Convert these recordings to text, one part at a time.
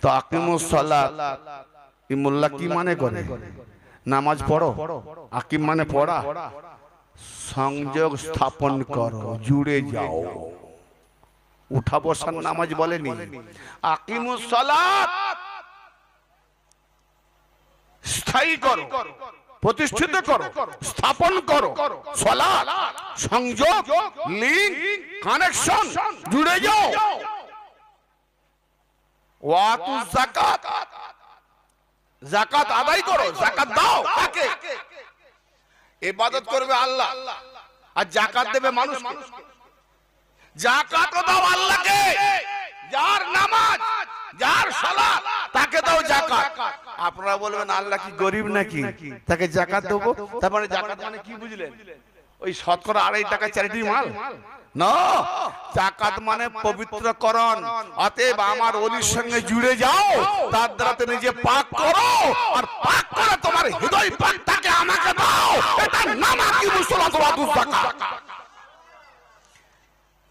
তো আকিমুস সালাত এই মোল্লা কি মানে করে? নামাজ পড়ো। আকিম মানে পড়া, সংযোগ স্থাপন করো, জুড়ে যাও। উঠা বসার নামাজ বলেনি। আকিমুস সালাত স্থায়ী করো, প্রতিষ্ঠিত করো, স্থাপন করো। সালাত সংযোগ, লিংক, কানেকশন, জুড়ে যাও। ওয়াতু যাকাত, যাকাত আদায় করো। যাকাত দাও কাকে? ইবাদত করবে আল্লাহ, আর যাকাত দেবে মানুষ। যাকাত দাও আল্লাহকে। যার নামাজ, যার সালাত, তাকে দাও যাকাত। আপনারা বলবেন আল্লাহ কি গরিব নাকি তাকে যাকাত দেবো? তারপরে যাকাত মানে কি বুঝলেন? ওই শতকরা 2.5 টাকা চ্যারিটি মাল না। যাকাত মানে পবিত্রকরণ। অতএব আমার ওলির সঙ্গে জুড়ে যাও, তার দ্বারা তুমি নিজে পাক করো, আর পাক করে তোমার হৃদয় পাকটাকে আমাকে দাও। এটা নামাজ কি মুসলাত ওয়াদু যাকাত।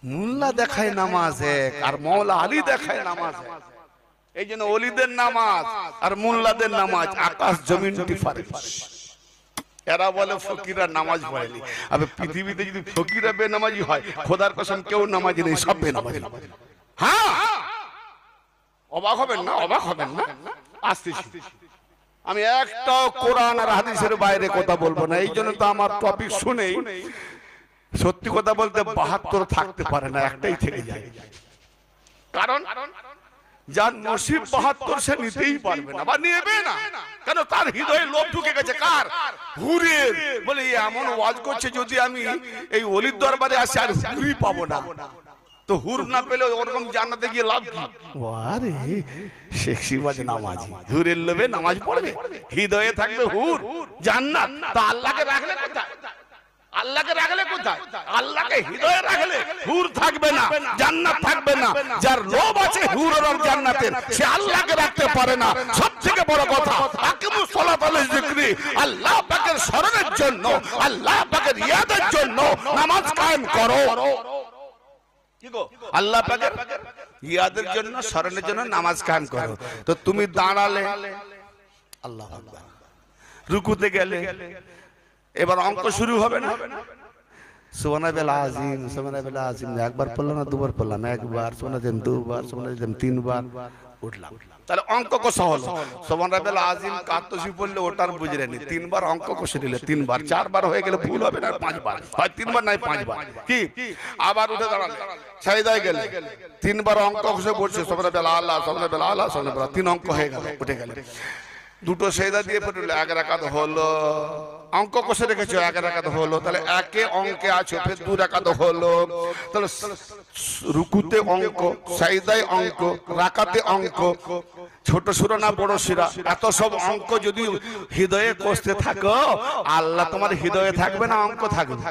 মোল্লা দেখায় নামাজ এক, আর মওলা আলী দেখায় নামাজ এক। এই জন্য ওলিদের নামাজ আর মোল্লাদের নামাজ আকাশ জমিন ডিফারেন্স। এরা বলে ফকিরা নামাজ পড়েনি। আবে পৃথিবীতে যদি ফকিরা বেনামাজি হয়, খোদার কসম কেউ নামাজি নেই, সব বেনামাজি। হ্যাঁ, অবাক হবেন না? অবাক হবেন না? আসতেছি। আমি একটাও কোরআন আর হাদিসের বাইরে কথা বলবো না। এই জন্য তো আমার টপিক শুনেই সত্যি কথা বলতে 72 থাকতে পারে না, একটাই থেকে যায়। কারণ যার নসিব 72 সে নিতেই পারবে না বা নেবে না। কেন? তার হৃদয়ে লোভ ঢুকে গেছে। কার? হুরের। বলে এমন ওয়াজ করছে, যদি আমি এই ওলির দরবারে আসি আর হুরই পাবো না, তো হুর না পেলে ওরকম জান্নাতে গিয়ে লাভ কি? আরে সেক্সি বাজ নামাজি, হুরের লোভে নামাজ পড়বে, হৃদয়ে থাকবে হুর, জান্নাত। তা আল্লাহকে রাখলে কোথায়? আল্লাহকে রাখলে কোথায়? আল্লাহকে হৃদয়ে রাখলে হুর থাকবে না, জান্নাত থাকবে না। যার লোভ আছে হুর আর জান্নাতের, সে আল্লাহকে রাখতে পারে না। সবথেকে বড় কথা, আকিমুস সালাত আলা যিকরি, আল্লাহ পাকের স্মরণের জন্য, আল্লাহ পাকের ইয়াদের জন্য নামাজ কায়েম করো। কি গো? আল্লাহ পাকের ইয়াদের জন্য, স্মরণের জন্য নামাজ কায়েম করো। তো তুমি দাঁড়ালে, আল্লাহু আকবার, রুকুতে গেলে, এবার অঙ্ক শুরু হবে না? সুবহানাল্লাহ আযীম, সুবহানাল্লাহ আযীম একবার পড়লাম না, দুবার পড়লাম, একবার সুবহানাল্লাহ, দুবার সুবহানাল্লাহ, তিনবার উঠলাম। তাহলে অঙ্ক কষা হলো। সুবহানাল্লাহ আযীম কাতসি পড়লে ওটার বুঝলেনি, তিনবার অঙ্ক কষে নিলে, তিনবার, চারবার হয়ে গেলে ভুল হবে না, পাঁচবার হয়, তিনবার নাই পাঁচবার। কি? আবার উঠে দাঁড়ালে, সাজদায় গেলে, তিনবার অঙ্ক কষে পড়ছে সুবহানাল্লাহ আল্লাহ, সুবহানাল্লাহ আল্লাহ, সুবহানাল্লাহ, তিন অঙ্ক হয়ে গেল, উঠে গেলে। দুটো সেজদা দিয়ে পড়লে, এক রাকাত হলো। অঙ্ক কষে রেখেছো, এক রাকাত হলো। তাহলে একে অঙ্কে আছো, ফের 2 রাকাত হলো। তাহলে রুকুতে অঙ্ক, সাজদায় অঙ্ক, রাকাতে অঙ্ক, ছোট সূরা না বড় সূরা, এত সব অঙ্ক যদি হৃদয়ে কষতে থাকো, আল্লাহ তোমার হৃদয়ে থাকবে না, অঙ্ক থাকবে।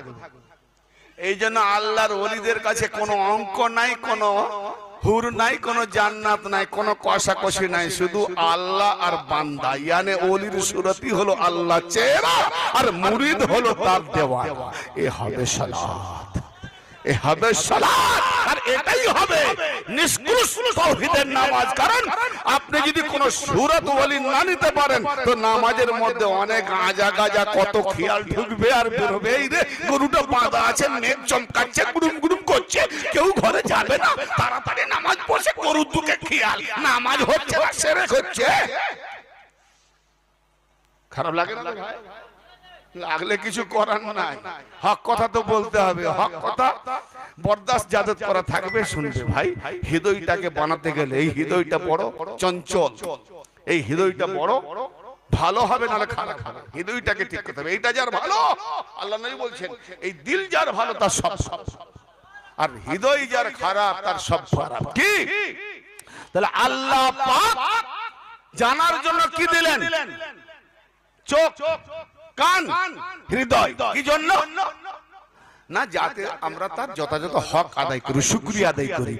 এই জন্য আল্লাহর ওলিদের কাছে কোনো অঙ্ক নাই, কোনো হুর নাই, কোনো জান্নাত নাই, কোনো কষাকষি নাই, শুধু আল্লাহ আর বান্দা। ইয়ানে ওলির সুরতি হলো আল্লাহ চেহারা, আর মুরিদ হলো তার দেওয়ানা। এ হবে সালাত, এ হবে সালাত, আর এটাই হবে নিষ্কৃষ্ট তাওহীদের নামাজ। কারণ আপনি যদি কোন সূরত ওলি না নিতে পারেন, তো নামাজের মধ্যে অনেক আজা গাজা কত খেয়াল ঢুকবে আর বের হবে। এই রে গরুটা বাঁধা আছে, মেঘ চমকাচ্ছে, গুড়ুম গুড়ুম করছে, কেউ ঘরে যাবে না, তাড়াতাড়ি নামাজ পড়ছে, গরুর দুকে খেয়াল, নামাজ হচ্ছে না, শিরক হচ্ছে। খারাপ লাগে না ভাই? লাগলে কিছু করার নাই, হক কথা তো বলতে হবে। হক কথা বরদাস্ত যাদের করা থাকবে শুনবে। ভাই হৃদয়টাকে বানাতে গেলে, এই হৃদয়টা বড় চঞ্চল, এই হৃদয়টা বড় ভালো হবে নালে খারাপ হবে। হৃদয়টাকে ঠিক করতে হবে। এইটা যার ভালো, আল্লাহ নবী বলছেন, এই দিল যার ভালো তার সব সব, আর হৃদয় যার খারাপ তার সব খারাপ। কি? তাহলে আল্লাহ পাক জানার জন্য কি দিলেন? চোখ, কান, হৃদয়। কি জন্য? না যাতে আমরা তার যথাযথ হক আদায় করি, শুকরিয়া আদায় করি।